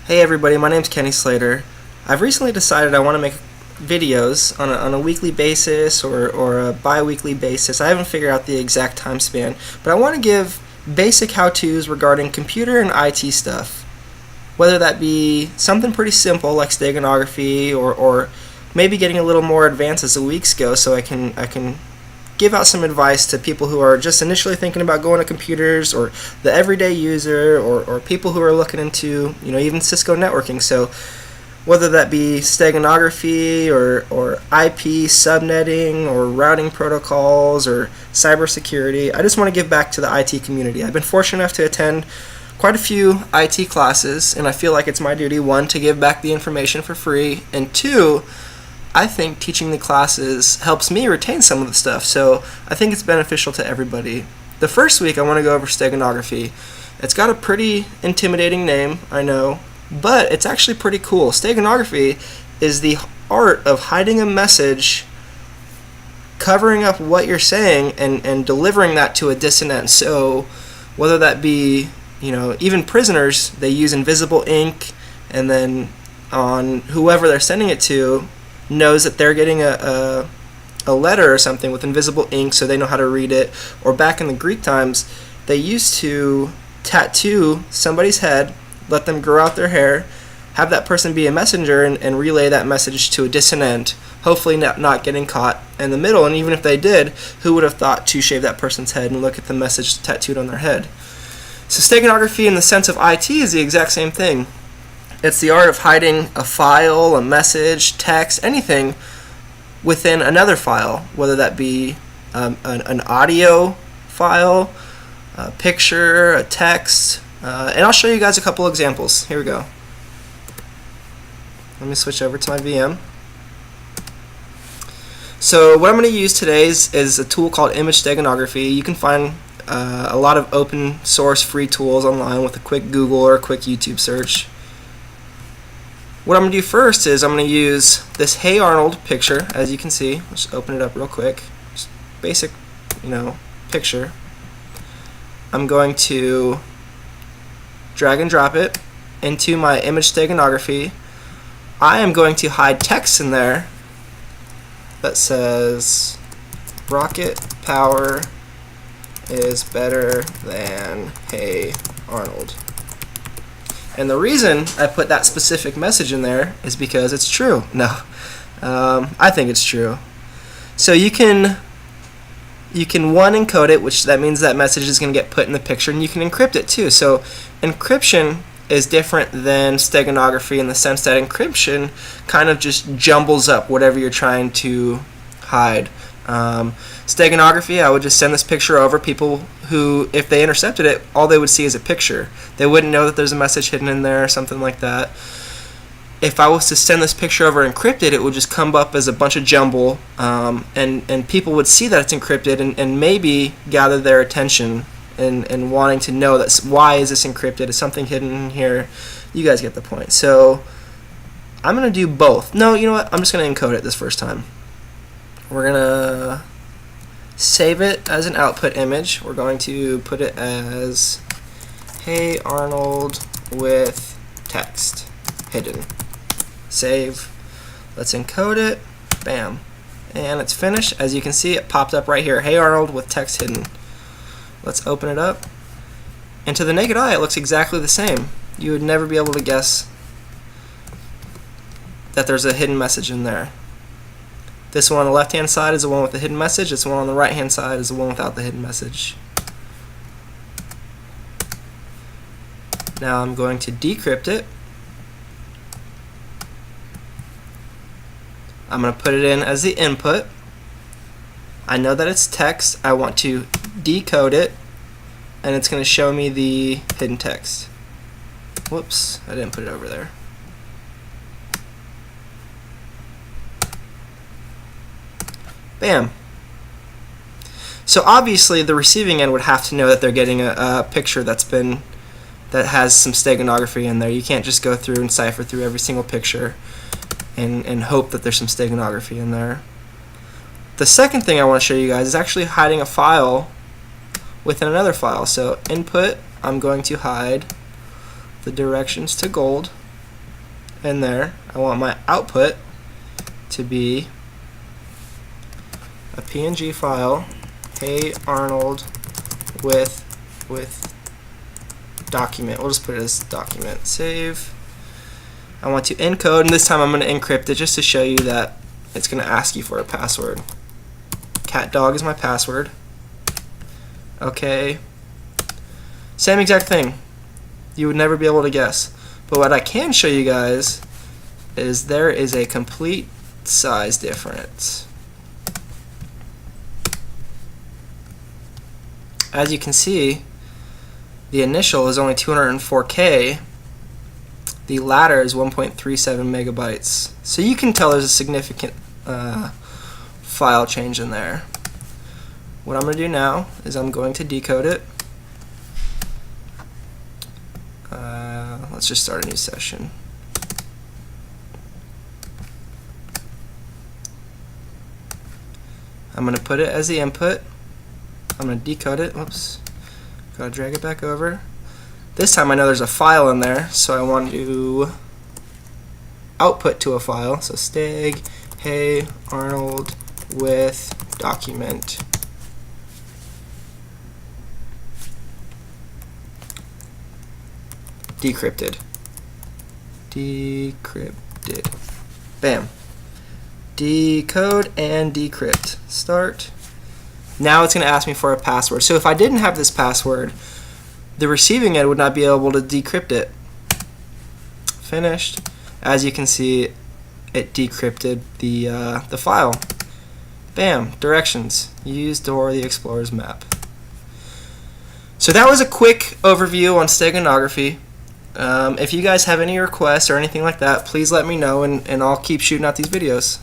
Hey everybody, my name's Kenny Slater. I've recently decided I want to make videos on a weekly basis or a bi-weekly basis. I haven't figured out the exact time span, but I want to give basic how-tos regarding computer and IT stuff. Whether that be something pretty simple like steganography or maybe getting a little more advanced as the weeks go, so I can give out some advice to people who are just initially thinking about going to computers, or the everyday user, or people who are looking into, even Cisco networking. So whether that be steganography or IP subnetting or routing protocols or cybersecurity, I just want to give back to the IT community. I've been fortunate enough to attend quite a few IT classes, and I feel like it's my duty, one, to give back the information for free, and two, I think teaching the classes helps me retain some of the stuff, so I think it's beneficial to everybody. The first week I want to go over steganography. It's got a pretty intimidating name, I know, but it's actually pretty cool. Steganography is the art of hiding a message, covering up what you're saying, and delivering that to a dissonant. So whether that be, even prisoners, they use invisible ink, and then on whoever they're sending it to knows that they're getting a letter or something with invisible ink, so they know how to read it. Or back in the Greek times, they used to tattoo somebody's head, let them grow out their hair, have that person be a messenger, and relay that message to a dissonant, hopefully not getting caught in the middle. And even if they did, who would have thought to shave that person's head and look at the message tattooed on their head? So steganography in the sense of IT is the exact same thing. It's the art of hiding a file, a message, text, anything within another file, whether that be an audio file, a picture, a text, and I'll show you guys a couple examples. Here we go. Let me switch over to my VM. So what I'm going to use today is a tool called image steganography. You can find a lot of open source free tools online with a quick Google or a quick YouTube search. What I'm going to do first is I'm going to use this Hey Arnold picture, as you can see. Let's just open it up real quick. Just basic, picture. I'm going to drag and drop it into my image steganography. I am going to hide text in there that says rocket power is better than Hey Arnold. And the reason I put that specific message in there is because it's true. No, I think it's true. So you can one, encode it, which that means that message is going to get put in the picture, and you can encrypt it too. So encryption is different than steganography in the sense that encryption kind of just jumbles up whatever you're trying to hide. Steganography, I would just send this picture over. People who, if they intercepted it, all they would see is a picture. They wouldn't know that there's a message hidden in there or something like that. If I was to send this picture over encrypted, it would just come up as a bunch of jumble, and people would see that it's encrypted and maybe gather their attention and wanting to know that why is this encrypted? Is something hidden in here? You guys get the point. So I'm going to do both. No, you know what? I'm just going to encode it this first time. We're going to save it as an output image. We're going to put it as Hey Arnold with text hidden. Save. Let's encode it. Bam. And it's finished. As you can see, it popped up right here. Hey Arnold with text hidden. Let's open it up. And to the naked eye, it looks exactly the same. You would never be able to guess that there's a hidden message in there. This one on the left-hand side is the one with the hidden message. This one on the right-hand side is the one without the hidden message. Now I'm going to decrypt it. I'm going to put it in as the input. I know that it's text. I want to decode it, and it's going to show me the hidden text. Whoops, I didn't put it over there. Bam. So obviously the receiving end would have to know that they're getting a picture that has some steganography in there. You can't just go through and cipher through every single picture and hope that there's some steganography in there. The second thing I want to show you guys is actually hiding a file within another file. So input, I'm going to hide the directions to gold. in there. I want my output to be a PNG file. Hey Arnold with document. We'll just put it as document. Save. I want to encode, and this time I'm going to encrypt it just to show you that it's going to ask you for a password. Cat dog is my password. Okay. Same exact thing. You would never be able to guess. But what I can show you guys is there is a complete size difference. As you can see, the initial is only 204K. The latter is 1.37 megabytes. So you can tell there's a significant file change in there. What I'm going to do now is I'm going to decode it. Let's just start a new session. I'm going to put it as the input. I'm going to decode it. Whoops. Gotta drag it back over. This time I know there's a file in there, so I want to output to a file. So stag, hey, Arnold with document. Decrypted. Decrypted. Bam. Decode and decrypt. Start. Now it's going to ask me for a password. So if I didn't have this password, the receiving end would not be able to decrypt it. Finished. As you can see, it decrypted the file. Bam. Directions. Use Dora the Explorer's map. So that was a quick overview on steganography. If you guys have any requests or anything like that, please let me know, and I'll keep shooting out these videos.